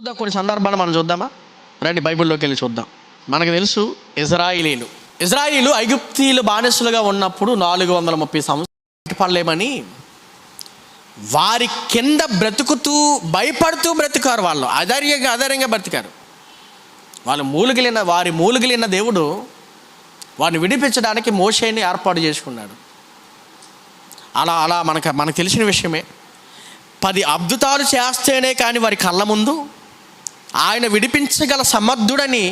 చూద్దాం, కొన్ని సందర్భాలు మనం చూద్దామా? రండి బైబిల్లోకి వెళ్ళి చూద్దాం. మనకు తెలుసు ఇజ్రాయిలీలు ఐగుప్తీయులు బానిసలుగా ఉన్నప్పుడు 430 సంవత్సరాలు పడలేమని వారి కింద బ్రతుకుతూ భయపడుతూ బ్రతికారు. వాళ్ళు అధైర్యంగా బ్రతికారు. వారి మూలుగిలిన దేవుడు వారిని విడిపించడానికి మోషేని ఏర్పాటు చేసుకున్నాడు. అలా మనకు తెలిసిన విషయమే. 10 అద్భుతాలు చేస్తేనే కానీ వారి కళ్ళ ముందు ఆయన విడిపించగల సమర్థుడని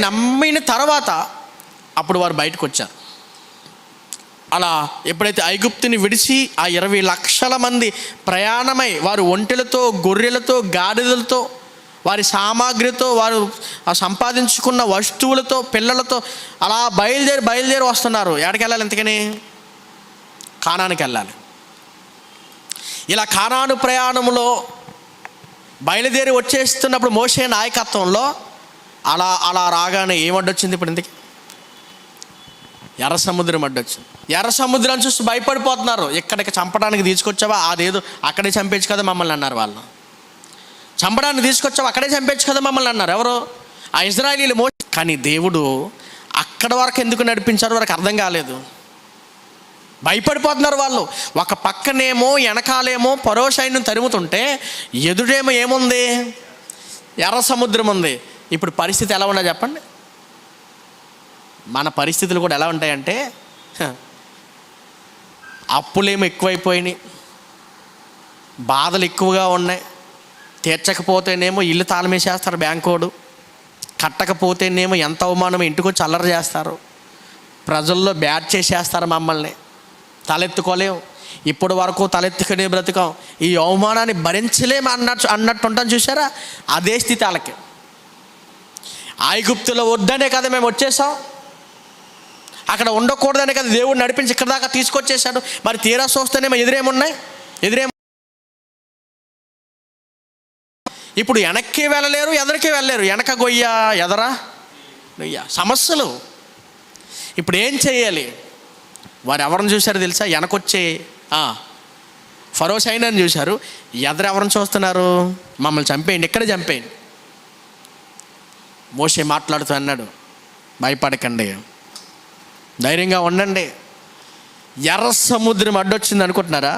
నమ్మిన తర్వాత అప్పుడు వారు బయటకు వచ్చారు. అలా ఎప్పుడైతే ఐగుప్తుని విడిచి ఆ 20 లక్షల మంది ప్రయాణమై వారు ఒంటెలతో, గొర్రెలతో, గాడిదలతో, వారి సామాగ్రితో, వారు సంపాదించుకున్న వస్తువులతో, పిల్లలతో అలా బయలుదేరి వస్తున్నారు. ఎక్కడికి వెళ్ళాలి? ఎంతకని కానానికి వెళ్ళాలి. ఇలా కానాను ప్రయాణంలో బయలుదేరి వచ్చేస్తున్నప్పుడు మోషే నాయకత్వంలో అలా రాగానే ఏమడ్డొచ్చింది? ఇప్పుడు ఇంతకీ ఎర్ర సముద్రం అడ్డొచ్చింది. ఎర్ర సముద్రం చూసి భయపడిపోతున్నారు. ఇక్కడికి చంపడానికి తీసుకొచ్చావా? అదేదో అక్కడే చంపేచ్చు కదా మమ్మల్ని అన్నారు. వాళ్ళు చంపడానికి తీసుకొచ్చావా? అక్కడే చంపేచ్చు కదా మమ్మల్ని అన్నారు. ఎవరు? ఆ ఇజ్రాయేలీలు. కానీ దేవుడు అక్కడ వరకు ఎందుకు నడిపించారో వారికి అర్థం కాలేదు. భయపడిపోతున్నారు వాళ్ళు. ఒక పక్కనేమో వెనకాలేమో ఫరో సైన్యం తరుముతుంటే ఎదుడేమో ఏముంది? ఎర్ర సముద్రం ఉంది. ఇప్పుడు పరిస్థితి ఎలా ఉన్నా చెప్పండి. మన పరిస్థితులు కూడా ఎలా ఉంటాయంటే, అప్పులేమో ఎక్కువైపోయినాయి, బాధలు ఎక్కువగా ఉన్నాయి. తీర్చకపోతేనేమో ఇల్లు తాళమేసేస్తారు బ్యాంకోడు, కట్టకపోతేనేమో ఎంత అవమానం, ఇంటికి వచ్చి అల్లరి చేస్తారు, ప్రజల్లో బ్యాట్ చేసేస్తారు మమ్మల్ని. తలెత్తుకోలేం. ఇప్పటి వరకు తలెత్తుకునే బ్రతికాం, ఈ అవమానాన్ని భరించలేము అన్నట్టు ఉంటాం. చూసారా? అదే స్థితి వాళ్ళకి. ఐగుప్తులో వద్దనే కదా మేము వచ్చేసాం, అక్కడ ఉండకూడదనే కదా దేవుడు నడిపించి ఇక్కడ దాకా తీసుకొచ్చేసాడు. మరి తీరా చూస్తేనేమో ఎదురేమున్నాయి? ఇప్పుడు వెనక్కి వెళ్ళలేరు, ఎదరికి వెళ్ళలేరు. వెనక గొయ్య, ఎదరా గొయ్య, సమస్యలు. ఇప్పుడు ఏం చేయాలి? వారు ఎవరిని చూశారు తెలుసా? వెనకొచ్చే ఫరో సైన్యాన్ని చూశారు. ఎవరిని చూస్తున్నారు? మమ్మల్ని చంపేయండి, ఇక్కడే చంపేయండి. మోషే మాట్లాడుతూ అన్నాడు, భయపడకండి, ధైర్యంగా ఉండండి. ఎర్ర సముద్రం అడ్డొచ్చింది అనుకుంటున్నారా?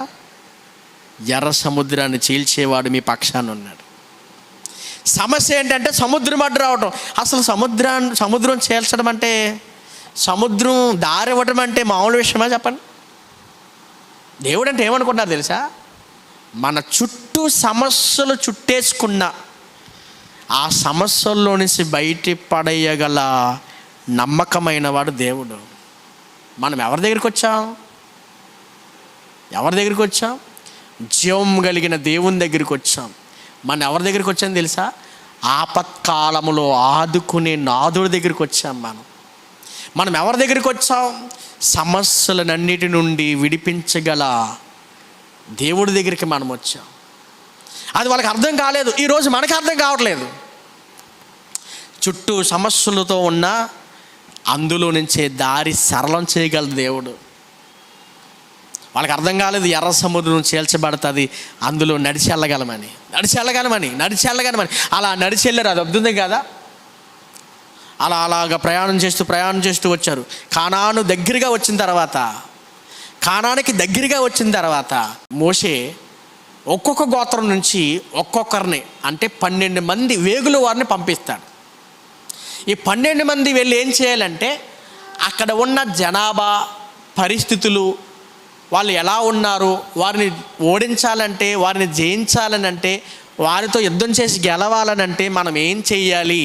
ఎర్ర సముద్రాన్ని చీల్చేవాడు మీ పక్షాన ఉన్నాడు. సమస్య ఏంటంటే సముద్రం అడ్డు రావటం. అసలు సముద్రం చీల్చడం అంటే, సముద్రం దారి ఇవ్వటం అంటే మామూలు విషయమా చెప్పండి? దేవుడు అంటే ఏమనుకుంటున్నారు తెలుసా? మన చుట్టూ సమస్యలు చుట్టేసుకున్న ఆ సమస్యల్లో నుంచి బయట పడేయగల నమ్మకమైన వాడు దేవుడు. మనం ఎవరి దగ్గరికి వచ్చాం? జీవం కలిగిన దేవుని దగ్గరికి వచ్చాం. మనం ఎవరి దగ్గరికి వచ్చాం తెలుసా? ఆపత్కాలములో ఆదుకునే నాదుడి దగ్గరికి వచ్చాం. మనం ఎవరి దగ్గరికి వచ్చాం? సమస్యలన్నిటి నుండి విడిపించగల దేవుడి దగ్గరికి మనం వచ్చాం. అది వాళ్ళకి అర్థం కాలేదు. ఈరోజు మనకి అర్థం కావట్లేదు. చుట్టూ సమస్యలతో ఉన్న అందులో నుంచే దారి సరళం చేయగలదు దేవుడు. వాళ్ళకి అర్థం కాలేదు. ఎర్ర సముద్రం చీల్చబడుతుంది, అందులో నడిచి వెళ్ళగలమని. అలా నడిచి వెళ్ళారు. అది అర్థం కాదా? అలాగా ప్రయాణం చేస్తూ వచ్చారు. కానానికి దగ్గరగా వచ్చిన తర్వాత మోషే ఒక్కొక్క గోత్రం నుంచి ఒక్కొక్కరిని, అంటే 12 మంది వేగుల వారిని పంపిస్తాడు. ఈ 12 మంది వెళ్ళి ఏం చేయాలంటే, అక్కడ ఉన్న జనాభా పరిస్థితులు, వాళ్ళు ఎలా ఉన్నారు, వారిని ఓడించాలంటే, వారిని జయించాలని అంటే, వారితో యుద్ధం చేసి గెలవాలనంటే మనం ఏం చేయాలి,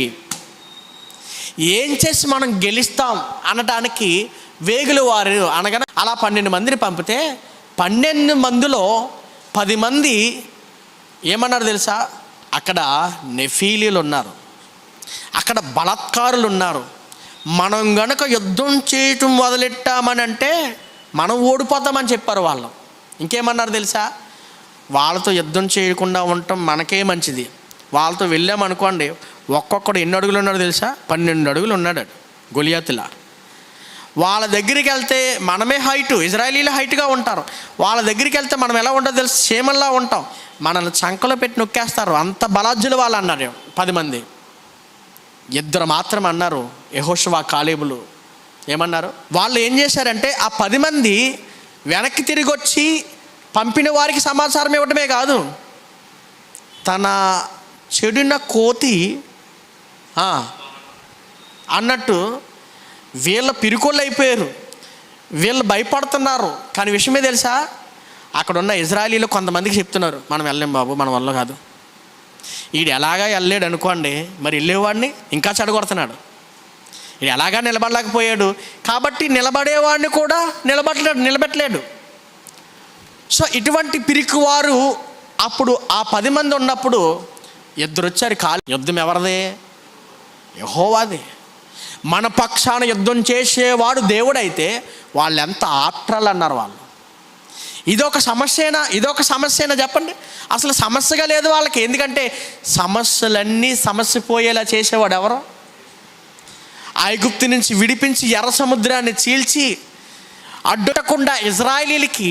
ఏం చేసి మనం గెలుస్తాం అనటానికి వేగుల వారు అనగా అలా 12 మందిని పంపితే 12 మందిలో 10 మంది ఏమన్నారు తెలుసా? అక్కడ నెఫీలీలు ఉన్నారు, అక్కడ బలాత్కారులు ఉన్నారు. మనం గనక యుద్ధం చేయటం మొదలెట్టామని అంటే మనం ఓడిపోతామని చెప్పారు వాళ్ళు. ఇంకేమన్నారు తెలుసా? వాళ్ళతో యుద్ధం చేయకుండా ఉండటం మనకే మంచిది. వాళ్ళతో వెళ్ళామనుకోండి, ఒక్కొక్కడు ఎన్ని అడుగులు ఉన్నాడు తెలుసా? 12 అడుగులు ఉన్నాడు గొలియాతులా. వాళ్ళ దగ్గరికి వెళ్తే మనమే హైటు, ఇజ్రాయేలీలు హైట్గా ఉంటారు. వాళ్ళ దగ్గరికి వెళ్తే మనం ఎలా ఉంటుందో తెలుసు, చీమల్లా ఉంటాం. మనల్ని చంకలో పెట్టి నొక్కేస్తారు. అంత బలాజ్జులు వాళ్ళు అన్నారు 10 మంది. 2 మాత్రం అన్నారు, యెహోషువ కాలేబులు. ఏమన్నారు? వాళ్ళు ఏం చేశారంటే ఆ 10 మంది వెనక్కి తిరిగి వచ్చి పంపిన వారికి సమాచారం ఇవ్వటమే కాదు, తన చెడిన కోతి అన్నట్టు వీళ్ళ పిరికోళ్ళు అయిపోయారు. వీళ్ళు భయపడుతున్నారు. కానీ విషయమే తెలుసా, అక్కడ ఉన్న ఇజ్రాయేలీలు కొంతమందికి చెప్తున్నారు, మనం వెళ్ళలేం బాబు, మన వల్ల కాదు. వీడు ఎలాగా వెళ్ళలేడు అనుకోండి, మరి వెళ్ళేవాడిని ఇంకా చెడగొడుతున్నాడు. వీడు ఎలాగా నిలబడలేకపోయాడు కాబట్టి నిలబడేవాడిని కూడా నిలబెట్టలేడు. సో ఇటువంటి పిరికివారు అప్పుడు ఆ 10 మంది ఉన్నప్పుడు 2 వచ్చారు. యుద్ధం ఎవరిదే? యెహోవాదే. మన పక్షాన యుద్ధం చేసేవాడు దేవుడైతే వాళ్ళు ఎంత ఆప్ట్రల్ అన్నారు వాళ్ళు. ఇదొక సమస్యనా చెప్పండి? అసలు సమస్యగా లేదు వాళ్ళకి. ఎందుకంటే సమస్యలన్నీ సమస్య పోయేలా చేసేవాడు ఎవరో? ఐగుప్తు నుంచి విడిపించి ఎర్ర సముద్రాన్ని చీల్చి అడ్డుటకుండా ఇజ్రాయేలీలకి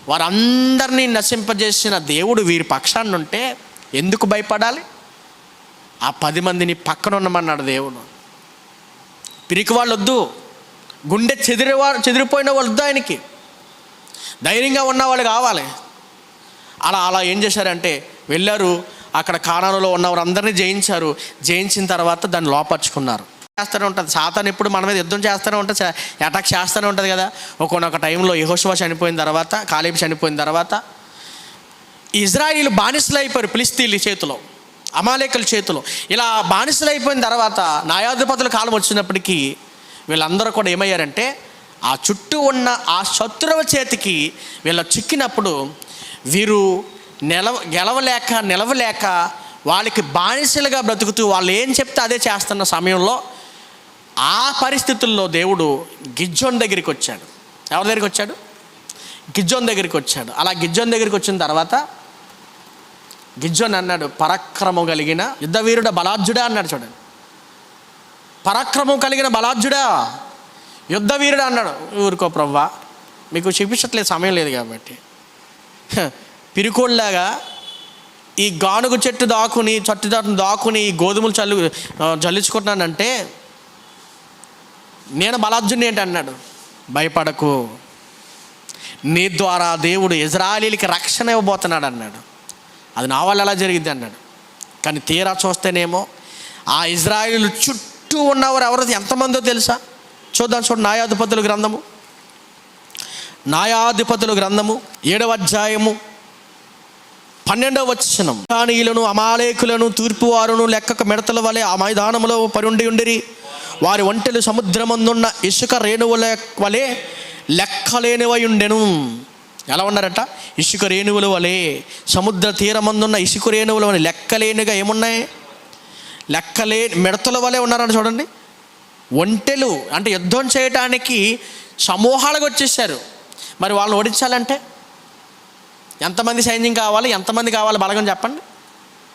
వారందరినీ నశింపజేసిన దేవుడు వీరి పక్షాన్ని ఉంటే ఎందుకు భయపడాలి? ఆ 10 మందిని పక్కన ఉండమన్నాడు దేవుడు. పిరికి వాళ్ళు వద్దు, గుండె చెదిరిపోయిన వాళ్ళు వద్దు, ఆయనకి ధైర్యంగా ఉన్నవాళ్ళు కావాలి. అలా ఏం చేశారంటే వెళ్ళారు, అక్కడ కానానులో ఉన్నవారు అందరినీ జయించారు. జయించిన తర్వాత దాన్ని లోపరుచుకున్నారు. చేస్తూనే ఉంటుంది సాతాను, ఎప్పుడు మన మీద యుద్ధం చేస్తూనే ఉంటుంది, అటాక్ చేస్తూనే ఉంటుంది కదా. ఒక్కొక్క టైంలో యెహోషువ చనిపోయిన తర్వాత, కాలేబు చనిపోయిన తర్వాత ఇజ్రాయేలీలు బానిసలు అయిపోయారు ఫిలిష్తీయుల చేతిలో, అమాలేకుల చేతిలో. ఇలా బానిసలు అయిపోయిన తర్వాత న్యాయాధిపతుల కాలం వచ్చినప్పటికీ వీళ్ళందరూ కూడా ఏమయ్యారంటే ఆ చుట్టూ ఉన్న ఆ శత్రువు చేతికి వీళ్ళు చిక్కినప్పుడు వీరు నిలవలేక వాళ్ళకి బానిసలుగా బ్రతుకుతూ వాళ్ళు ఏం చెప్తే అదే చేస్తున్న సమయంలో ఆ పరిస్థితుల్లో దేవుడు గిద్యోను దగ్గరికి వచ్చాడు. ఎవరి దగ్గరికి వచ్చాడు? గిద్యోను దగ్గరికి వచ్చాడు. అలా గిద్యోను దగ్గరికి వచ్చిన తర్వాత గిద్యోను అన్నాడు, పరాక్రమం కలిగిన యుద్ధవీరుడ బలార్జుడా అన్నాడు. చూడండి, పరాక్రమం కలిగిన బలార్జుడా, యుద్ధవీరుడా అన్నాడు. ఊరుకో ప్రవ్వా, మీకు చూపించట్లేదు, సమయం లేదు కాబట్టి. పిరికోళ్ళలాగా ఈ గానుగు చెట్టు దాకుని ఈ గోధుమలు జల్లించుకుంటున్నానంటే నేను బలార్జుని ఏంటి అన్నాడు. భయపడకు, నీ ద్వారా దేవుడు ఇజ్రాయేలీలకి రక్షణ ఇవ్వబోతున్నాడు అన్నాడు. అది నా వల్ల ఎలా జరిగింది అన్నాడు. కానీ తీరా చూస్తేనేమో ఆ ఇజ్రాయేలీలు చుట్టూ ఉన్నవారు ఎవరు ఎంతమందో తెలుసా? చూడండి న్యాయాధిపతుల గ్రంథము 7వ అధ్యాయము 12వ వచనం. కానీయులను అమాలేకులను తూర్పువారును లెక్కకు మిడతల వలె ఆ మైదానములో పరుండిరి. వారి ఒంటెలు సముద్రమందున్న ఇసుక రేణువుల వలె లెక్కలేనివై ఉండెను. ఎలా ఉన్నారట? ఇసుక రేణువుల వలె, సముద్ర తీరమందున్న ఇసుక రేణువుల వలె లెక్కలేనిగా ఏమున్నాయి? మిడతల వలె ఉన్నారట. చూడండి, ఒంటెలు అంటే యుద్ధం చేయటానికి సమూహాలుగా వచ్చేసారు. మరి వాళ్ళని ఓడించాలంటే ఎంతమంది సైన్యం కావాలి, ఎంతమంది కావాలి బలగం చెప్పండి.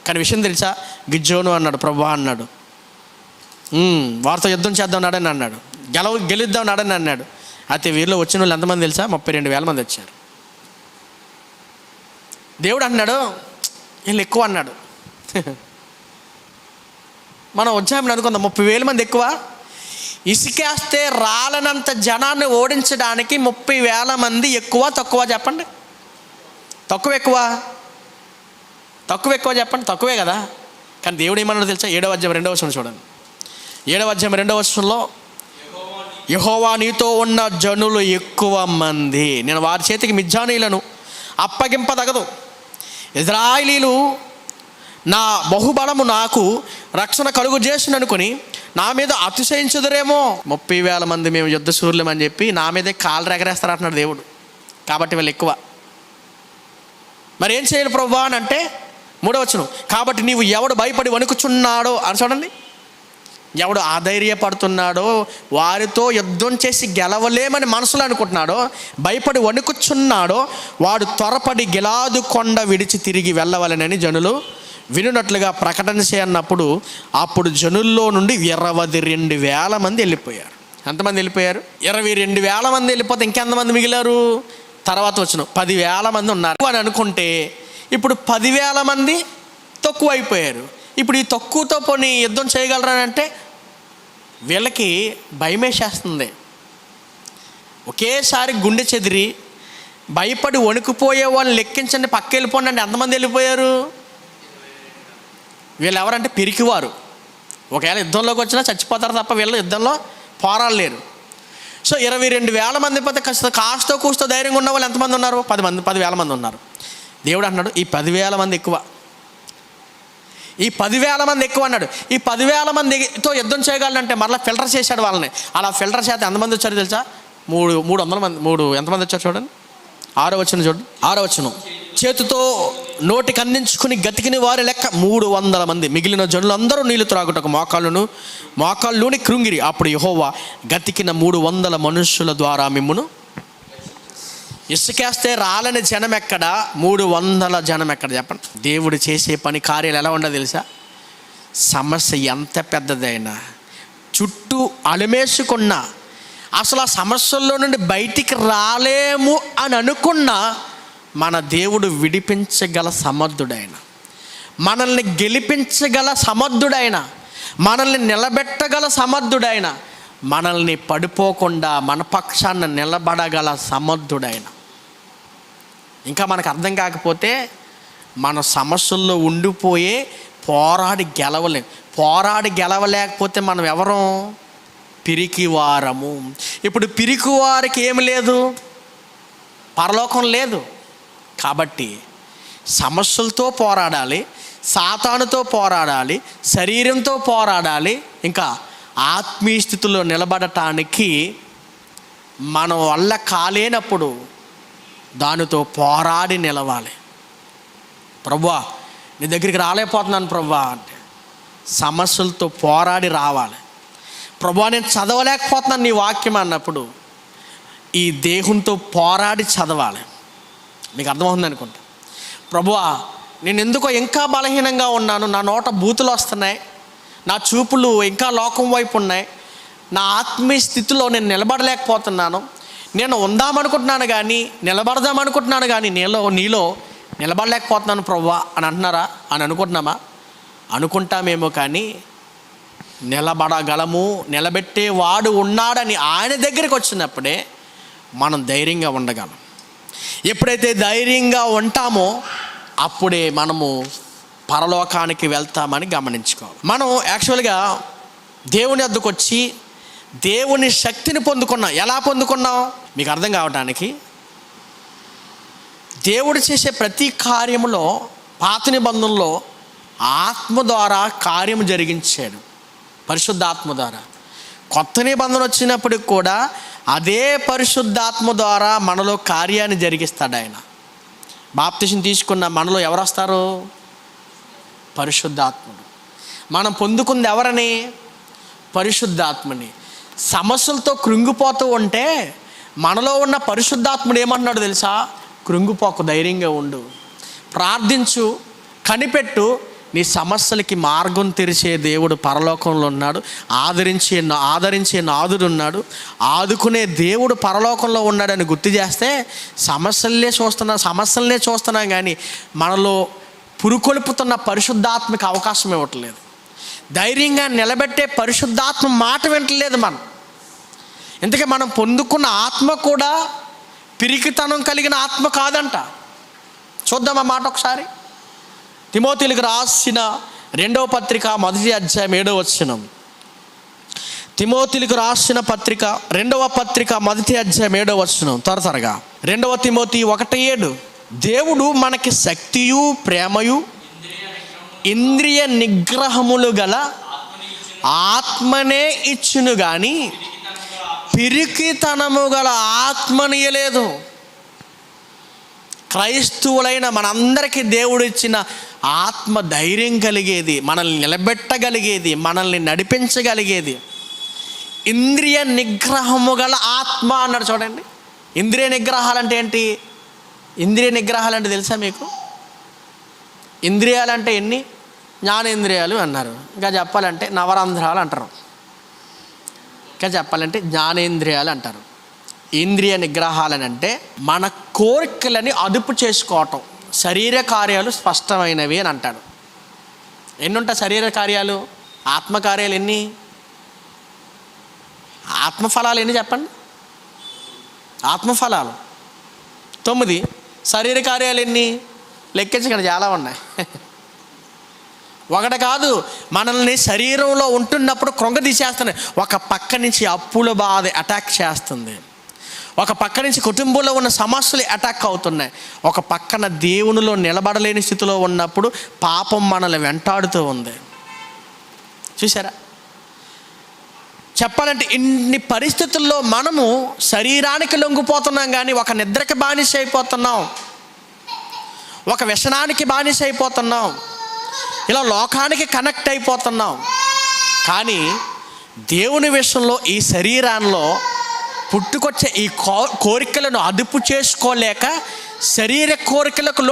కానీ విషయం తెలుసా? గిద్యోను అన్నాడు, ప్రభువా అన్నాడు, వారితో యుద్ధం చేద్దాం నాడని అన్నాడు, గెలుద్దాం నాడని అన్నాడు. అయితే వీరిలో వచ్చిన వాళ్ళు ఎంతమంది తెలుసా? 32,000 మంది వచ్చారు. దేవుడు అన్నాడు వీళ్ళు ఎక్కువ అన్నాడు. మనం వచ్చామని అనుకుందాం, 30,000 మంది ఎక్కువ. ఇసుకేస్తే రాలనంత జనాన్ని ఓడించడానికి 30,000 మంది ఎక్కువ తక్కువ చెప్పండి? తక్కువ ఎక్కువ చెప్పండి? తక్కువే కదా. కానీ దేవుడు ఏమన్నాడు తెలుసా? 7వ అధ్యాయం 2వ వచనం చూడండి. 7వ అధ్యాయం 2వ వచనంలో, యెహోవా నీతో ఉన్న జనులు ఎక్కువ మంది, నేను వారి చేతికి మిద్యానీయులను అప్పగింపదగదు. ఇజ్రాయేలీలు నా బహుబలము నాకు రక్షణ కలుగు చేసిన అనుకుని నా మీద అతిశయించుదురేమో. 30,000 మంది మేము యుద్ధ సూర్యులం అని చెప్పి నా మీదే కాళ్ళు ఎగరేస్తారు అంటున్నాడు దేవుడు. కాబట్టి వీళ్ళు ఎక్కువ. మరి ఏం చేయాలి ప్రభువా అని అంటే 3వ వచనం, కాబట్టి నీవు ఎవడు భయపడి వణుకుచున్నాడో అని చూడండి. ఎవడు ఆధైర్యపడుతున్నాడో, వారితో యుద్ధం చేసి గెలవలేమని మనసులో అనుకుంటున్నాడో, భయపడి వణుకుచున్నాడో, వాడు త్వరపడి గిలాదు కొండ విడిచి తిరిగి వెళ్ళవలెనని జనులు వినున్నట్లుగా ప్రకటన చేయన్నప్పుడు అప్పుడు జనుల్లో నుండి 22,000 మంది వెళ్ళిపోయారు. ఎంతమంది వెళ్ళిపోయారు? 22,000 మంది వెళ్ళిపోతే ఇంకెంతమంది మిగిలారు? తర్వాత వచ్చిన 10,000 మంది ఉన్నారు అని అనుకుంటే ఇప్పుడు 10,000 మంది తక్కువ అయిపోయారు. ఇప్పుడు ఈ తక్కువతో పోనీ యుద్ధం చేయగలరా అంటే వీళ్ళకి భయమేసేస్తుంది. ఒకేసారి గుండె చెదిరి భయపడి వణుకుపోయే వాళ్ళని లెక్కించండి, పక్క వెళ్ళిపోండి అంటే ఎంతమంది వెళ్ళిపోయారు? వీళ్ళు ఎవరంటే పిరికివారు. ఒకవేళ యుద్ధంలోకి వచ్చినా చచ్చిపోతారు తప్ప వీళ్ళు యుద్ధంలో పోరాడలేరు. సో 22,000 మంది పోతే కాస్తో కూస్తో ధైర్యంగా ఉన్న వాళ్ళు ఎంతమంది ఉన్నారు? 10,000 మంది ఉన్నారు. దేవుడు అన్నాడు ఈ 10,000 మంది ఎక్కువ, ఈ 10,000 మంది ఎక్కువ అన్నాడు. ఈ 10,000 మందితో యుద్ధం చేయగలంటే మరలా ఫిల్టర్ చేశాడు వాళ్ళని. అలా ఫిల్టర్ చేస్తే ఎంతమంది వచ్చారు తెలుసా? 300 మంది. ఎంతమంది వచ్చారు చూడండి. 6వ వచనం చూడండి. 6వ వచనం, చేతితో నోటికి అందించుకుని గతికిన వారి లెక్క 300 మంది. మిగిలిన జనులందరూ నీళ్లు త్రాగుటకు మోకాళ్ళలోని కృంగిరి. అప్పుడు యెహోవా గతికిన 300 మనుషుల ద్వారా మిమ్మును ఇసుకేస్తే రాలని జనం ఎక్కడ? 300 జనం ఎక్కడ? చెప్పండి. దేవుడు చేసే పని కార్యాలు ఎలా ఉండదు తెలుసా? సమస్య ఎంత పెద్దదైనా, చుట్టూ అలమేసుకున్న, అసలు ఆ సమస్యల్లో నుండి బయటికి రాలేము అని అనుకున్న మన దేవుడు విడిపించగల సమర్థుడైన, మనల్ని గెలిపించగల సమర్థుడైన, మనల్ని నిలబెట్టగల సమర్థుడైన, మనల్ని పడిపోకుండా మన పక్షాన నిలబడగల సమర్థుడైన. ఇంకా మనకు అర్థం కాకపోతే మన సమస్యల్లో ఉండిపోయే పోరాడి గెలవలేకపోతే మనం ఎవరం? పిరికివారము. ఇప్పుడు పిరికివారికి ఏమి లేదు? పరలోకం లేదు. కాబట్టి సమస్యలతో పోరాడాలి, సాతానుతో పోరాడాలి, శరీరంతో పోరాడాలి, ఇంకా ఆత్మీయ స్థితిలో నిలబడటానికి మన వల్ల కాలేనప్పుడు దానితో పోరాడి నిలవాలి. ప్రభువా నీ దగ్గరికి రాలేకపోతున్నాను ప్రభువా అంటే సమస్యలతో పోరాడి రావాలి. ప్రభువా నేను చదవలేకపోతున్నాను నీ వాక్యం అన్నప్పుడు ఈ దేహంతో పోరాడి చదవాలి. మీకు అర్థమవుతుంది అనుకుంటా. ప్రభువా నేను ఎందుకో ఇంకా బలహీనంగా ఉన్నాను, నా నోట బూతులు వస్తున్నాయి, నా చూపులు ఇంకా లోకం వైపు ఉన్నాయి, నా ఆత్మీయ స్థితిలో నేను నిలబడలేకపోతున్నాను, నేను ఉందామనుకుంటున్నాను కానీ నిలబడదామనుకుంటున్నాను కానీ నీలో నిలబడలేకపోతున్నాను ప్రభువా అని అంటున్నారా? అని అనుకుంటున్నామా? అనుకుంటామేమో కానీ నిలబడగలము, నిలబెట్టేవాడు ఉన్నాడని ఆయన దగ్గరికి వచ్చినప్పుడే మనం ధైర్యంగా ఉండగలం. ఎప్పుడైతే ధైర్యంగా ఉంటామో అప్పుడే మనము పరలోకానికి వెళ్తామని గమనించుకోవాలి. మనం యాక్చువల్గా దేవుని వద్దకు వచ్చి దేవుని శక్తిని పొందుకున్నాం. ఎలా పొందుకున్నాం? మీకు అర్థం కావడానికి దేవుడు చేసే ప్రతి కార్యములో పాత నిబంధనలో ఆత్మ ద్వారా కార్యము జరిగించాడు, పరిశుద్ధాత్మ ద్వారా. కొత్త నిబంధన వచ్చినప్పటికి కూడా అదే పరిశుద్ధాత్మ ద్వారా మనలో కార్యాన్ని జరిగిస్తాడు ఆయన. బాప్తిసం తీసుకున్న మనలో ఎవరు వస్తారు? పరిశుద్ధాత్ముడు. మనం పొందుకుంది ఎవరని? పరిశుద్ధాత్మని. సమస్యలతో కృంగిపోతూ ఉంటే మనలో ఉన్న పరిశుద్ధాత్ముడు ఏమంటున్నాడు తెలుసా? కృంగిపోకు, ధైర్యంగా ఉండు, ప్రార్థించు, కనిపెట్టు, నీ సమస్యలకి మార్గం తెరిచే దేవుడు పరలోకంలో ఉన్నాడు, ఆదరించే నాదుడు ఉన్నాడు, ఆదుకునే దేవుడు పరలోకంలో ఉన్నాడని గుర్తు చేస్తే సమస్యలనే చూస్తున్నాం కానీ మనలో పురుకొల్పుతున్న పరిశుద్ధాత్మకి అవకాశం ఇవ్వట్లేదు. ధైర్యంగా నిలబెట్టే పరిశుద్ధాత్మ మాట వింటలేదు మనం. ఇంతకీ మనం పొందుకున్న ఆత్మ కూడా పిరికితనం కలిగిన ఆత్మ కాదంట. చూద్దాం ఆ మాట ఒకసారి. తిమోతిలకు రాసిన 2వ పత్రిక 1వ అధ్యాయం 7వ వచనం. తిమోతిలకు రాసిన పత్రిక 2వ పత్రిక 1వ అధ్యాయం 7వ వచనం. త్వరగా 2వ తిమోతి 1:7. దేవుడు మనకి శక్తియు ప్రేమయు ఇంద్రియ నిగ్రహములు గల ఆత్మనే ఇచ్చును కానీ పిరికితనము గల ఆత్మనియలేదు. క్రైస్తవులైన మనందరికీ దేవుడు ఇచ్చిన ఆత్మ ధైర్యం కలిగేది, మనల్ని నిలబెట్టగలిగేది, మనల్ని నడిపించగలిగేది ఇంద్రియ నిగ్రహము గల ఆత్మ అన్నాడు. చూడండి, ఇంద్రియ నిగ్రహాలు అంటే ఏంటి? ఇంద్రియ నిగ్రహాలు అంటే తెలుసా మీకు? ఇంద్రియాలు అంటే ఎన్ని? జ్ఞానేంద్రియాలు అన్నారు. ఇంకా చెప్పాలంటే నవరంధ్రాలు అంటారు. ఇంకా చెప్పాలంటే జ్ఞానేంద్రియాలు అంటారు. ఇంద్రియ నిగ్రహాలని అంటే మన కోరికలని అదుపు చేసుకోవటం. శరీర కార్యాలు స్పష్టమైనవి అని అంటాడు. ఎన్ని ఉంటాయి శరీర కార్యాలు? ఆత్మకార్యాలు ఎన్ని? ఆత్మఫలాలు ఎన్ని చెప్పండి? ఆత్మఫలాలు 9. శరీర కార్యాలు ఎన్ని? లెక్కించకండి, చాలా ఉన్నాయి. ఒకటి కాదు, మనల్ని శరీరంలో ఉంటున్నప్పుడు కృంగదీసేస్తున్నాయి. ఒక పక్క నుంచి అప్పుల బాధ అటాక్ చేస్తుంది, ఒక పక్క నుంచి కుటుంబంలో ఉన్న సమస్యలు అటాక్ అవుతున్నాయి, ఒక పక్కన దేవునిలో నిలబడలేని స్థితిలో ఉన్నప్పుడు పాపం మనల్ని వెంటాడుతూ ఉంది. చూసారా? చెప్పాలంటే ఇన్ని పరిస్థితుల్లో మనము శరీరానికి లొంగిపోతున్నాం, కానీ ఒక నిద్రకి బానిస అయిపోతున్నాం, ఒక వ్యసనానికి బానిస అయిపోతున్నాం, ఇలా లోకానికి కనెక్ట్ అయిపోతున్నాం. కానీ దేవుని విషయంలో ఈ శరీరాల్లో పుట్టుకొచ్చే ఈ కోరికలను అదుపు చేసుకోలేక శరీర కోరికలకు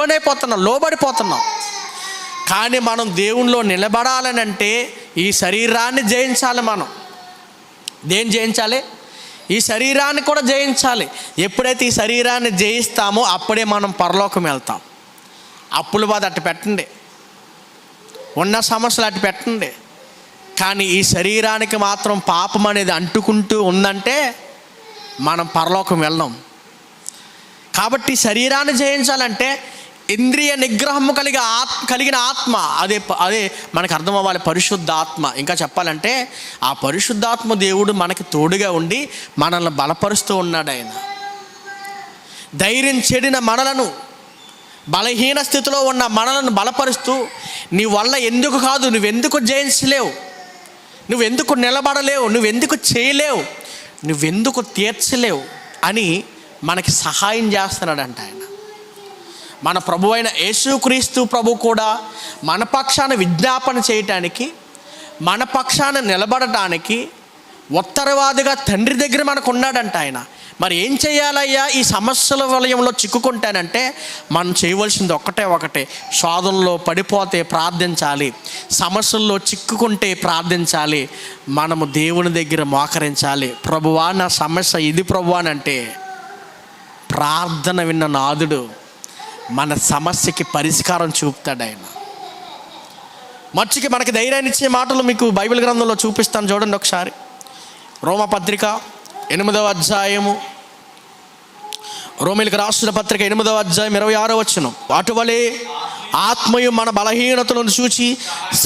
లోబడిపోతున్నాం. కానీ మనం దేవునిలో నిలబడాలని అంటే ఈ శరీరాన్ని జయించాలి. మనం దేన్ని జయించాలి? ఈ శరీరాన్ని కూడా జయించాలి. ఎప్పుడైతే ఈ శరీరాన్ని జయిస్తామో అప్పుడే మనం పరలోకం వెళ్తాం. అప్పుల బాధ అట్టు పెట్టండి, ఉన్న సమస్యలు అట్టు పెట్టండి, కానీ ఈ శరీరానికి మాత్రం పాపం అనేది అంటుకుంటూ ఉందంటే మనం పరలోకం వెళ్ళాం. కాబట్టి శరీరాన్ని జయించాలంటే ఇంద్రియ నిగ్రహము కలిగిన ఆత్మ, అదే మనకు అర్థం అవ్వాలి, పరిశుద్ధ ఆత్మ. ఇంకా చెప్పాలంటే ఆ పరిశుద్ధాత్మ దేవుడు మనకి తోడుగా ఉండి మనల్ని బలపరుస్తూ ఉన్నాడు. ఆయన ధైర్యం చెడిన మనలను, బలహీన స్థితిలో ఉన్న మనలను బలపరుస్తూ, నీ వల్ల ఎందుకు కాదు, నువ్వెందుకు జయించలేవు, నువ్వెందుకు నిలబడలేవు, నువ్వెందుకు చేయలేవు, నువ్వెందుకు తీర్చలేవు అని మనకి సహాయం చేస్తున్నాడంట ఆయన. మన ప్రభు అయిన యేసుక్రీస్తు ప్రభు కూడా మన పక్షాన విజ్ఞాపన చేయటానికి, మన పక్షాన నిలబడటానికి ఉత్తరవాదిగా తండ్రి దగ్గర మనకు ఉన్నాడంట ఆయన. మరి ఏం చేయాలయ్యా ఈ సమస్యల వలయంలో చిక్కుకుంటానంటే మనం చేయవలసింది ఒకటే, శోధనలో పడిపోతే ప్రార్థించాలి, సమస్యల్లో చిక్కుకుంటే ప్రార్థించాలి, మనము దేవుని దగ్గర మోకరించాలి. ప్రభువా నా సమస్య ఇది ప్రభువా అంటే ప్రార్థన విన్న నాథుడు మన సమస్యకి పరిష్కారం చూపుతాడు ఆయన. మచ్చికి మనకి ధైర్యాన్ని ఇచ్చే మాటలు మీకు బైబిల్ గ్రంథంలో చూపిస్తాను, చూడండి ఒకసారి. రోమపత్రిక 8వ అధ్యాయము, రోమిలకు రాసిన పత్రిక 8వ అధ్యాయం 26వ వచనం. అటువలే ఆత్మయు మన బలహీనతలను చూచి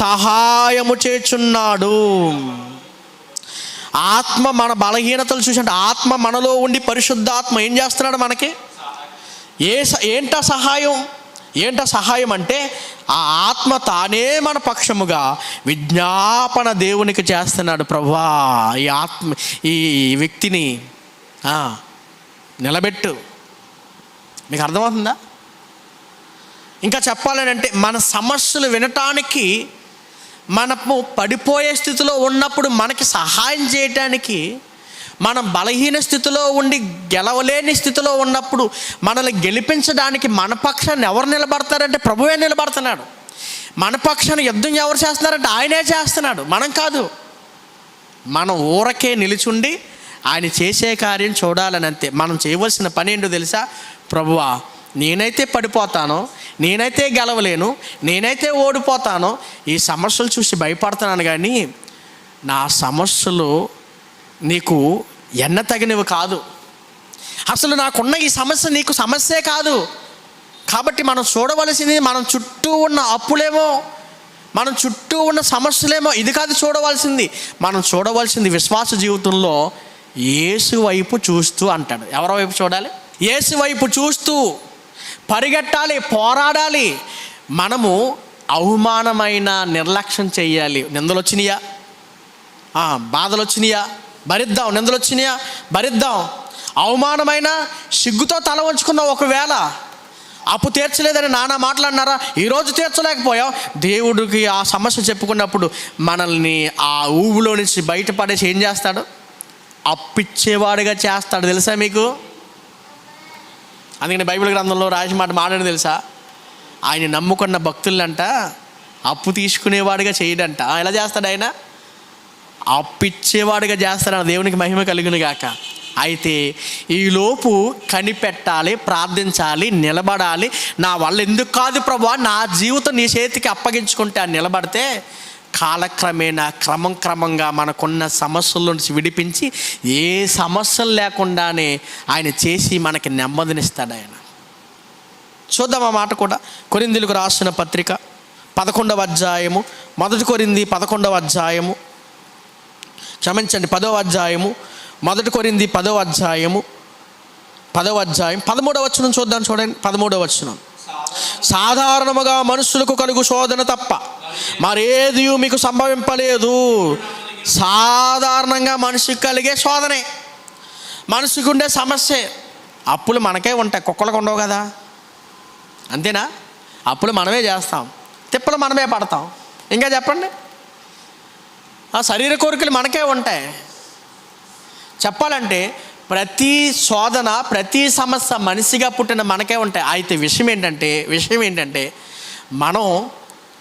సహాయము చేచున్నాడు. ఆత్మ మన బలహీనతలు చూసి, అంటే ఆత్మ మనలో ఉండి పరిశుద్ధాత్మ ఏం చేస్తున్నాడు మనకి? ఏంట సహాయం అంటే ఆ ఆత్మ తానే మన పక్షముగా విజ్ఞాపన దేవునికి చేస్తున్నాడు. ప్రభువా ఈ వ్యక్తిని నిలబెట్టు. మీకు అర్థమవుతుందా? ఇంకా చెప్పాలని అంటే మన సమస్యలు వినటానికి, మనము పడిపోయే స్థితిలో ఉన్నప్పుడు మనకి సహాయం చేయటానికి, మనం బలహీన స్థితిలో ఉండి గెలవలేని స్థితిలో ఉన్నప్పుడు మనల్ని గెలిపించడానికి మన పక్షాన్ని ఎవరు నిలబడతారంటే ప్రభువే నిలబడుతున్నాడు. మన పక్షాన్ని యుద్ధం ఎవరు చేస్తున్నారంటే ఆయనే చేస్తున్నాడు, మనం కాదు. మనం ఊరకే నిలిచుండి ఆయన చేసే కార్యం చూడాలని అంతే. మనం చేయవలసిన పని ఏంటో తెలుసా? ప్రభువా నేనైతే పడిపోతానో, నేనైతే గెలవలేను, నేనైతే ఓడిపోతానో, ఈ సమస్యలు చూసి భయపడుతున్నాను, కానీ నా సమస్యలు నీకు తగినవి కాదు. అసలు నాకున్న ఈ సమస్య నీకు సమస్యే కాదు. కాబట్టి మనం చూడవలసింది మనం చుట్టూ ఉన్న అప్పులేమో, మనం చుట్టూ ఉన్న సమస్యలేమో, ఇది కాదు చూడవలసింది. మనం చూడవలసింది విశ్వాస జీవితంలో యేసు వైపు చూస్తూ అంటాడు. ఎవరి వైపు చూడాలి? యేసు వైపు చూస్తూ పరిగెట్టాలి, పోరాడాలి. మనము అవమానమైన నిర్లక్ష్యం చేయాలి. నిందలు వచ్చినాయా, బాధలు వచ్చినాయా, భరిద్దాం. నిందలు వచ్చినాయా, భరిద్దాం. అవమానమైన సిగ్గుతో తల వంచుకున్న, ఒకవేళ అప్పు తీర్చలేదని నానా మాట్లాడినారా, ఈరోజు తీర్చలేకపోయావు, దేవుడికి ఆ సమస్య చెప్పుకున్నప్పుడు మనల్ని ఆ ఊబిలో నుంచి బయటపడేసి ఏం చేస్తాడు? అప్పిచ్చేవాడుగా చేస్తాడు. తెలుసా మీకు? అందుకని బైబిల్ గ్రంథంలో రాసిన మాట మాట్లాడి తెలుసా? ఆయన నమ్ముకున్న భక్తులంట అప్పు తీసుకునేవాడుగా చేయడంట. ఎలా చేస్తాడు ఆయన? అప్పిచ్చేవాడిగా చేస్తాడు. దేవునికి మహిమ కలుగును గాక. అయితే ఈలోపు కనిపెట్టాలి, ప్రార్థించాలి, నిలబడాలి. నా వల్ల ఎందుకు కాదు ప్రభువా, నా జీవితం నీ చేతికి అప్పగించుకుంటే నిలబడితే కాలక్రమేణా క్రమంగా మనకున్న సమస్యల నుంచి విడిపించి ఏ సమస్యలు లేకుండానే ఆయన చేసి మనకి నెమ్మదినిస్తాడు ఆయన. చూద్దాం ఆ మాట కూడా. కొరింథీయులకు రాసిన పత్రిక 11వ అధ్యాయము, 1 కొరింథీ 11వ అధ్యాయము, క్షమించండి 10వ అధ్యాయము, 1 కొరింథీ 10వ అధ్యాయము, 10వ అధ్యాయం 13వ వచనం చూద్దాం. చూడండి 13వ వచనం. సాధారణముగా మనుషులకు కలుగు శోధన తప్ప మరేది మీకు సంభవింపలేదు. సాధారణంగా మనిషికి కలిగే శోధనే, మనిషికి ఉండే సమస్యే. అప్పులు మనకే ఉంటాయి, కుక్కలకు ఉండవు కదా, అంతేనా? అప్పులు మనమే చేస్తాం, తిప్పలు మనమే పడతాం. ఇంకా చెప్పండి, ఆ శరీర కోరికలు మనకే ఉంటాయి. చెప్పాలంటే ప్రతి శోధన, ప్రతి సమస్య మనిషిగా పుట్టిన మనకే ఉంటాయి. అయితే విషయం ఏంటంటే మనం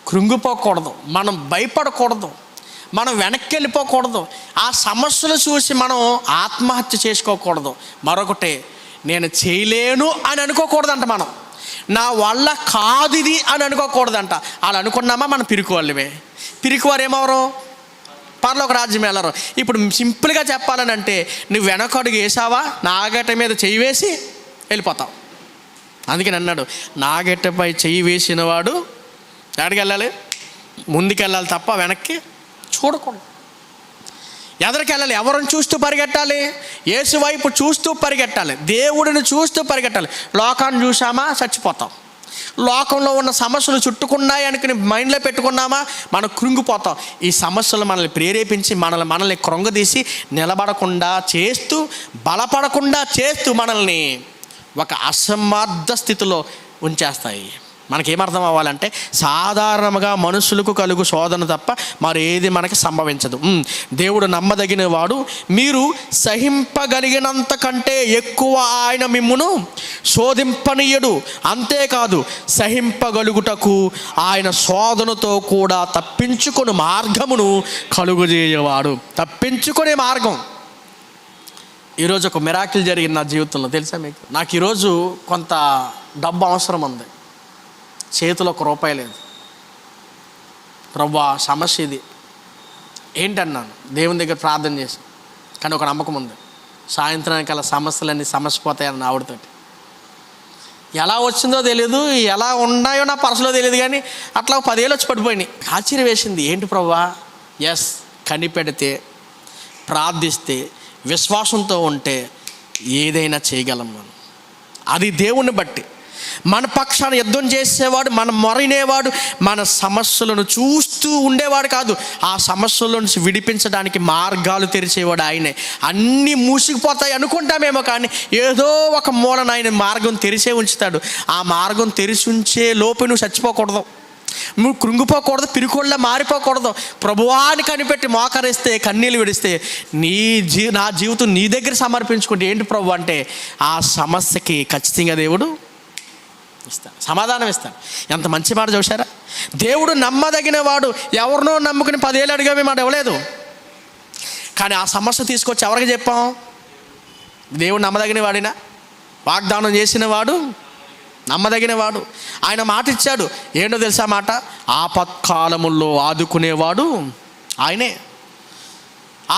కృంగిపోకూడదు, మనం భయపడకూడదు, మనం వెనక్కి వెళ్ళిపోకూడదు. ఆ సమస్యలు చూసి మనం ఆత్మహత్య చేసుకోకూడదు. మరొకటి, నేను చేయలేను అని అనుకోకూడదంట. మనం నా వల్ల కాదు ఇది అని అనుకోకూడదంట. అలా అనుకున్నామా మనం పిరికివాళ్ళమే. పిరికివారు ఏమవరు? పరలోక రాజ్యం వెళ్ళరు. ఇప్పుడు సింపుల్గా చెప్పాలని అంటే, నువ్వు వెనకడుగు వేసావా, నాగట మీద చెయ్యి వేసి వెళ్ళిపోతావు. అందుకని అన్నాడు, నాగట్టపై చెయ్యి వేసిన వాడు ఎక్కడికి వెళ్ళాలి? ముందుకెళ్ళాలి తప్ప వెనక్కి చూడకూడదు. ఎదరికి వెళ్ళాలి. ఎవరిని చూస్తూ పరిగెట్టాలి? యేసు వైపు చూస్తూ పరిగెట్టాలి, దేవుడిని చూస్తూ పరిగెట్టాలి. లోకాన్ని చూసామా చచ్చిపోతాం. లోకంలో ఉన్న సమస్యలు చుట్టుకున్నాయి అనుకుని మైండ్లో పెట్టుకున్నామా మనం కృంగిపోతాం. ఈ సమస్యలు మనల్ని ప్రేరేపించి మనల్ని కృంగదీసి నిలబడకుండా చేస్తూ, బలపడకుండా చేస్తూ మనల్ని ఒక అసమర్థ స్థితిలో ఉంచేస్తాయి. మనకేమర్థం అవ్వాలంటే, సాధారణంగా మనుషులకు కలుగు శోధన తప్ప మరేది మనకి సంభవించదు. దేవుడు నమ్మదగిన వాడు, మీరు సహింపగలిగినంత కంటే ఎక్కువ ఆయన మిమ్మును శోధింపనీయడు. అంతేకాదు, సహింపగలుగుటకు ఆయన శోధనతో కూడా తప్పించుకుని మార్గమును కలుగజేయవాడు. తప్పించుకునే మార్గం. ఈరోజు ఒక మిరాకిల్ జరిగింది నా జీవితంలో, తెలుసా మీకు? నాకు ఈరోజు కొంత డబ్బు అవసరం ఉంది, చేతిలో ₹1 లేదు. ప్రభువా సమస్య ఇది ఏంటన్నాను, దేవుని దగ్గర ప్రార్థన చేసి. కానీ ఒక నమ్మకం ఉంది, సాయంత్రానికి అలా సమస్యలన్నీ సమస్యపోతాయని ఆవిడతోటి. ఎలా వచ్చిందో తెలియదు, ఎలా ఉన్నాయో నా పర్సులో తెలియదు, కానీ అట్లా 10 ఏళ్ళు వచ్చి పడిపోయినాయి. ఆశ్చర్యం వేసింది, ఏంటి ప్రభువా? కనిపెడితే, ప్రార్థిస్తే, విశ్వాసంతో ఉంటే ఏదైనా చేయగలం మనం. అది దేవుణ్ణి బట్టి. మన పక్షాన యుద్ధం చేసేవాడు, మన మొరనేవాడు, మన సమస్యలను చూస్తూ ఉండేవాడు కాదు, ఆ సమస్యల నుంచి విడిపించడానికి మార్గాలు తెరిచేవాడు ఆయనే. అన్నీ మూసుకుపోతాయి అనుకుంటామేమో, కానీ ఏదో ఒక మూలన ఆయన మార్గం తెరిచే ఉంచుతాడు. ఆ మార్గం తెరిచి ఉంచే లోపు నువ్వు చచ్చిపోకూడదు, నువ్వు కృంగిపోకూడదు, పిరికోళ్ళ మారిపోకూడదు. ప్రభువాని కనిపెట్టి మోకరిస్తే, కన్నీళ్ళు విడిస్తే, నా జీవితం నీ దగ్గర సమర్పించుకుంటే ఏంటి ప్రభు అంటే, ఆ సమస్యకి ఖచ్చితంగా దేవుడు ఇస్తాడు, సమాధానం ఇస్తాడు. ఎంత మంచి మాట చూసారా? దేవుడు నమ్మదగిన వాడు. ఎవరినో నమ్ముకుని 10 ఏళ్ళు అడిగామే మాట ఇవ్వలేదు, కానీ ఆ సమస్య తీసుకొచ్చి ఎవరికి చెప్పాం? దేవుడు నమ్మదగిన వాడినా? వాగ్దానం చేసిన వాడు నమ్మదగిన వాడు. ఆయన మాట ఇచ్చాడు. ఏంటో తెలుసా మాట? ఆపత్కాలముల్లో ఆదుకునేవాడు ఆయనే.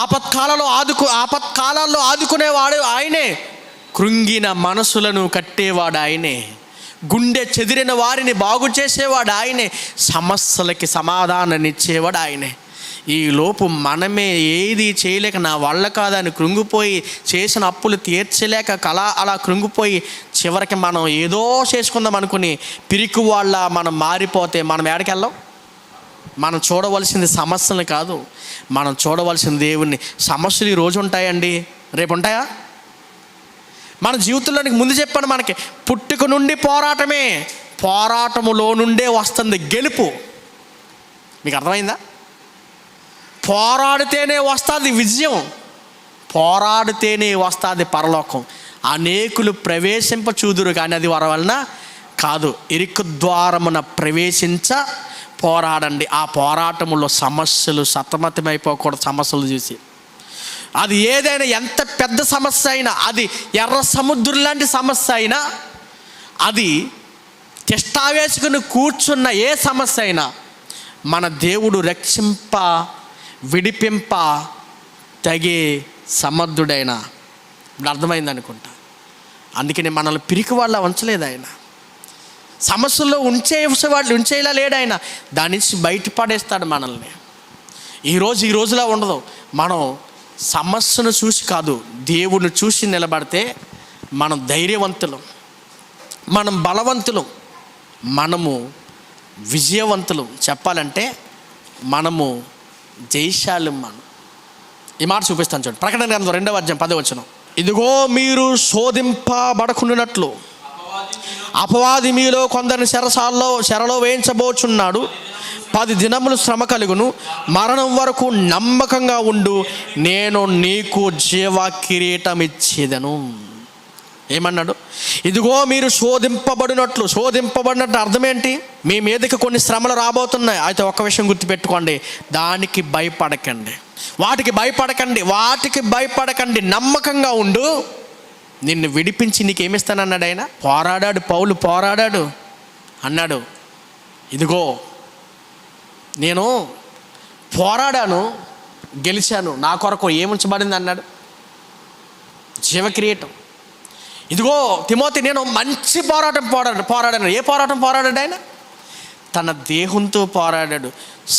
ఆపత్కాలాల్లో ఆదుకునేవాడు ఆయనే. కృంగిన మనసులను కట్టేవాడు ఆయనే. గుండె చెదిరిన వారిని బాగు చేసేవాడు ఆయనే. సమస్యలకి సమాధానాన్నిచ్చేవాడు ఆయనే. ఈ లోపు మనమే ఏది చేయలేక, నా వల్ల కాదని కృంగిపోయి, చేసిన అప్పులు తీర్చలేక అలా కృంగిపోయి, చివరికి మనం ఏదో చేసుకుందాం అనుకుని పిరికి వాళ్ళ మనం మారిపోతే మనం ఎక్కడికెళ్ళాం? మనం చూడవలసింది సమస్యలు కాదు, మనం చూడవలసింది దేవుణ్ణి. సమస్యలు ఈరోజు ఉంటాయండి, రేపు ఉంటాయా? మన జీవితంలోనికి ముందు చెప్పాను, మనకి పుట్టుక నుండి పోరాటమే, పోరాటములో నుండే వస్తుంది గెలుపు. మీకు అర్థమైందా? పోరాడితేనే వస్తుంది విజయం, పోరాడితేనే వస్తుంది పరలోకం. అనేకులు ప్రవేశింప చూదురు, కానీ అది వారి వలన కాదు. ఇరుకు ద్వారమున ప్రవేశించ పోరాడండి. ఆ పోరాటంలో సమస్యలు సతమతమైపోకూడదు. సమస్యలు చూసి అది ఏదైనా ఎంత పెద్ద సమస్య అయినా, అది ఎర్ర సముద్రం లాంటి సమస్య అయినా, అది తిష్టా వేసుకుని కూర్చున్న ఏ సమస్య అయినా మన దేవుడు రక్షింప విడిపింప తగే సమర్థుడైన. ఇప్పుడు అర్థమైంది అనుకుంటా. అందుకని మనల్ని పిరికి వాళ్ళ ఉంచలేదు ఆయన. సమస్యల్లో ఉంచేలా లేడు ఆయన. దాని నుంచి బయటపడేస్తాడు మనల్ని. ఈ రోజులా ఉండదు. మనం సమస్యను చూసి కాదు, దేవుడిని చూసి నిలబడితే మనం ధైర్యవంతులం, మనం బలవంతులం, మనము విజయవంతులు. చెప్పాలంటే మనము జయశాలి. ఈ మాట చూపిస్తాను చూడండి. ప్రకటన గ్రంథం 2వ అధ్యాయం 10వ వచనం. ఇదిగో మీరు శోధింపబడకుండానట్లు అపవాది మీలో కొందరిని చెరలో వేయించబోచున్నాడు. 10 దినములు శ్రమ కలుగును, మరణం వరకు నమ్మకంగా ఉండు, నేను నీకు జీవ కిరీటం ఇచ్చేదను. ఏమన్నాడు? ఇదిగో మీరు శోధింపబడినట్లు అర్థం ఏంటి? మీ మీదకి కొన్ని శ్రమలు రాబోతున్నాయి. అయితే ఒక్క విషయం గుర్తుపెట్టుకోండి, దానికి భయపడకండి, వాటికి భయపడకండి, నమ్మకంగా ఉండు, నిన్ను విడిపించి నీకేమిస్తానన్నాడు ఆయన. పౌలు పోరాడాడు అన్నాడు, ఇదిగో నేను పోరాడాను, గెలిచాను, నా కొరకు ఏముంచబడింది అన్నాడు, జీవకిరీటం. ఇదిగో తిమోతి, నేను మంచి పోరాడాను. ఏ పోరాటం పోరాడాడు ఆయన? తన దేహంతో పోరాడాడు,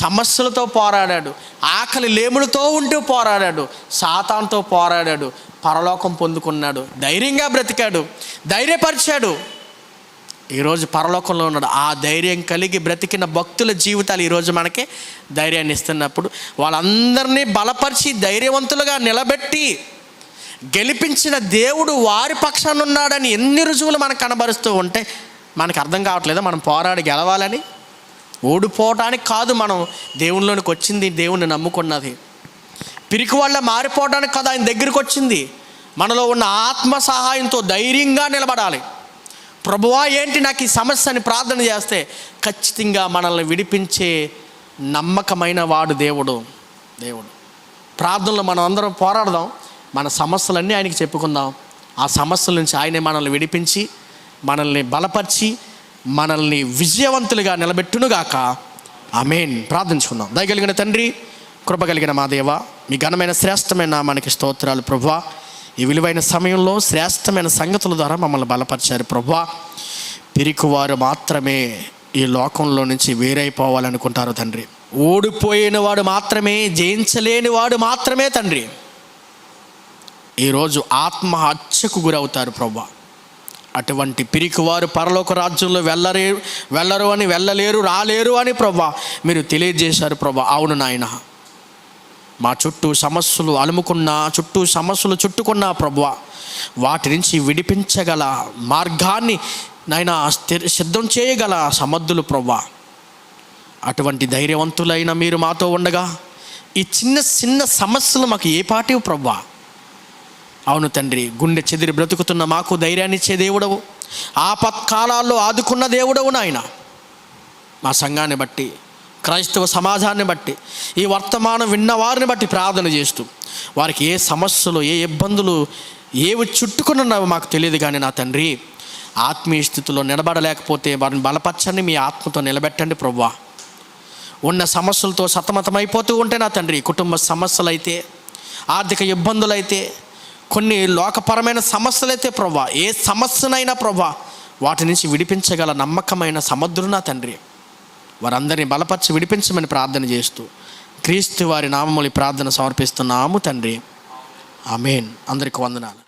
సమస్యలతో పోరాడాడు, ఆకలి లేములతో ఉంటూ పోరాడాడు, సాతానుతో పోరాడాడు, పరలోకం పొందుకున్నాడు, ధైర్యంగా బ్రతికాడు, ధైర్యపరిచాడు. ఈరోజు పరలోకంలో ఉన్నాడు. ఆ ధైర్యం కలిగి బ్రతికిన భక్తుల జీవితాలు ఈరోజు మనకి ధైర్యాన్ని ఇస్తున్నప్పుడు, వాళ్ళందరినీ బలపరిచి ధైర్యవంతులుగా నిలబెట్టి గెలిపించిన దేవుడు వారి పక్షాన ఉన్నాడని ఎన్ని రుజువులు మనకు కనబరుస్తూ ఉంటే మనకు అర్థం కావట్లేదా? మనం పోరాడి గెలవాలని, ఓడిపోవటానికి కాదు మనం దేవునిలోనికి వచ్చింది, దేవుణ్ణి నమ్ముకున్నది. పిరికి వాళ్ళ మారిపోవడానికి కాదు ఆయన దగ్గరికి వచ్చింది. మనలో ఉన్న ఆత్మ సహాయంతో ధైర్యంగా నిలబడాలి. ప్రభువా ఏంటి నాకు ఈ సమస్య అని ప్రార్థన చేస్తే ఖచ్చితంగా మనల్ని విడిపించే నమ్మకమైన వాడు దేవుడు. ప్రార్థనలో మనం అందరం పోరాడదాం, మన సమస్యలన్నీ ఆయనకి చెప్పుకుందాం. ఆ సమస్యల నుంచి ఆయనే మనల్ని విడిపించి, మనల్ని బలపరిచి, మనల్ని విజయవంతులుగా నిలబెట్టునుగాక. ఆమేన్. ప్రార్థించుకుందాం. దయగలిగిన తండ్రి, కృప కలిగిన మా దేవ, మీ ఘనమైన శ్రేష్టమైన నామానికి స్తోత్రాలు ప్రభువా. ఈ విలువైన సమయంలో శ్రేష్టమైన సంగతుల ద్వారా మమ్మల్ని బలపరిచారు ప్రభువా. పిరికివారు మాత్రమే ఈ లోకంలో నుంచి వేరైపోవాలనుకుంటారు తండ్రి. ఓడిపోయిన వాడు మాత్రమే, జయించలేని వాడు మాత్రమే తండ్రి ఈరోజు ఆత్మహత్యకు గురవుతారు ప్రభువా. అటువంటి పిరికివారు పరలోక రాజ్యంలో వెళ్ళలేరు, రాలేరు అని ప్రభువా మీరు తెలియజేశారు ప్రభువా. అవును నాయన, మా చుట్టూ సమస్యలు అలుముకున్నా, సమస్యలు చుట్టుకున్నా ప్రభువా, వాటి నుంచి విడిపించగల మార్గాన్ని నాయన సిద్ధం చేయగల సమర్థులు ప్రభువా. అటువంటి ధైర్యవంతులైన మీరు మాతో ఉండగా ఈ చిన్న సమస్యలు మాకు ఏ పాటివి ప్రభువా. అవును తండ్రి, గుండె చెదిరి బ్రతుకుతున్న మాకు ధైర్యాన్ని ఇచ్చే దేవుడవు, ఆపత్కాలాల్లో ఆదుకున్న దేవుడవు నాయన. మా సంఘాన్ని బట్టి, క్రైస్తవ సమాజాన్ని బట్టి, ఈ వర్తమానం విన్నవారిని బట్టి ప్రార్థన చేస్తూ, వారికి ఏ సమస్యలు, ఏ ఇబ్బందులు ఏవి చుట్టుకున్నావో మాకు తెలియదు కానీ నా తండ్రి, ఆత్మీయ స్థితిలో నిలబడలేకపోతే వారిని బలపరచండి, మీ ఆత్మతో నిలబెట్టండి ప్రభువా. ఉన్న సమస్యలతో సతమతమైపోతూ ఉంటే నా తండ్రి, కుటుంబ సమస్యలైతే, ఆర్థిక ఇబ్బందులైతే, కొన్ని లోకపరమైన సమస్యలైతే ప్రభువా, ఏ సమస్యనైనా ప్రభువా వాటి నుంచి విడిపించగల నమ్మకమైన సమర్థులు నా తండ్రి, వారందరినీ బలపరిచి విడిపించమని ప్రార్థన చేస్తూ క్రీస్తు వారి నామములు ప్రార్థన సమర్పిస్తున్నాము తండ్రి. ఆమేన్. అందరికీ వందనాలు.